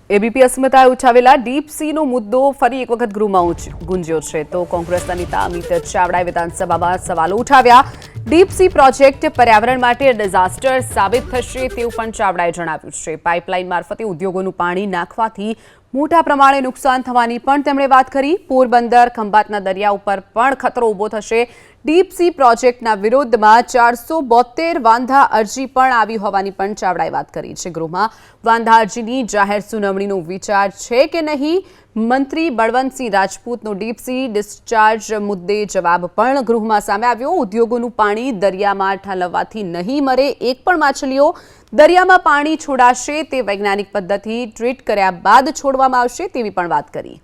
ABP અસ્મિતાએ ઉઠાવેલા deep સીનો મુદ્દો ફરી એક વખત ગૃહમાં ગુંજ્યો છે તો કોંગ્રેસના નેતા અમિત ચાવડાએ વિધાનસભામાં સવાલો ઉઠાવ્યા। ડીપ સી પ્રોજેક્ટ પર્યાવરણ માટે ડિઝાસ્ટર સાબિત થશે તેવું પણ ચાવડાએ જણાવ્યું છે। પાઇપલાઇન મારફતે ઉદ્યોગોનું પાણી નાખવાથી મોટા પ્રમાણે નુકસાન થવાની પણ તેમણે વાત કરી। પોરબંદર ખંભાતના દરિયા ઉપર પણ ખતરો ઊભો થશે। ડીપ સી પ્રોજેક્ટના વિરોધમાં 472 વાંધા અરજી પણ આવી હોવાની પણ ચાવડાએ વાત કરી છે। ગૃહમાં વાંધા અરજીની જાહેર સુનાવણીનો વિચાર છે કે નહીં? મંત્રી બળવંતસિંહ રાજપૂતનો ડીપ સી ડિસ્ચાર્જ મુદ્દે જવાબ પણ ગૃહમાં સામે આવ્યો। ઉદ્યોગોનું પાણી દરિયામાં ઠાલવવાથી નહીં મરે એક પણ માછલીઓ। દરિયામાં પાણી છોડાશે તે વૈજ્ઞાનિક પદ્ધતિ ટ્રીટ કર્યા બાદ છોડવામાં આવશે તેવી પણ વાત કરી।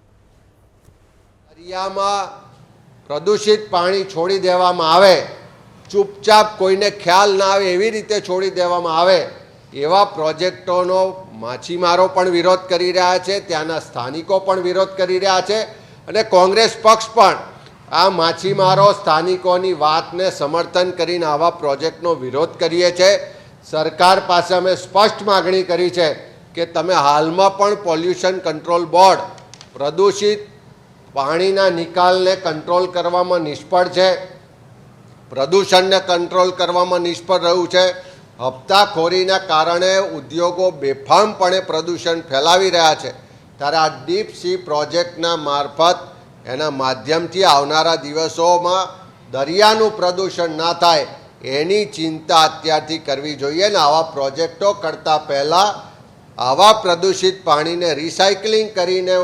દરિયામાં પ્રદૂષિત પાણી છોડી દેવામાં આવે, ચૂપચાપ કોઈને ખ્યાલ ના આવે એવી રીતે છોડી દેવામાં આવે એવા પ્રોજેક્ટોનો માછીમારો પણ વિરોધ કરી રહ્યા છે, ત્યાંના સ્થાનિકો પણ વિરોધ કરી રહ્યા છે અને કોંગ્રેસ પક્ષ પણ આ માછીમારો સ્થાનિકોની વાતને સમર્થન કરીને આવા પ્રોજેક્ટનો વિરોધ કરીએ છીએ। સરકાર પાસે અમે સ્પષ્ટ માગણી કરી છે કે તમે હાલમાં પણ પોલ્યુશન કંટ્રોલ બોર્ડ પ્રદૂષિત પાણીના નિકાલને કંટ્રોલ કરવામાં નિષ્ફળ છે, પ્રદૂષણને કંટ્રોલ કરવામાં નિષ્ફળ રહ્યું છે। હપ્તાખોરીના કારણે ઉદ્યોગો બેફામપણે પ્રદૂષણ ફેલાવી રહ્યા છે, ત્યારે આ ડીપ સી પ્રોજેક્ટના મારફત એના માધ્યમથી આવનારા દિવસોમાં દરિયાનું પ્રદૂષણ ના થાય એની ચિંતા અત્યારથી કરવી જોઈએ ને આવા પ્રોજેક્ટો કરતાં પહેલાં આવા પ્રદૂષિત પાણીને રિસાયકલિંગ કરીને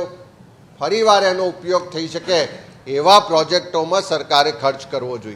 ફરીવાર એનો ઉપયોગ થઈ શકે એવા પ્રોજેક્ટોમાં સરકારે ખર્ચ કરવો જોઈએ।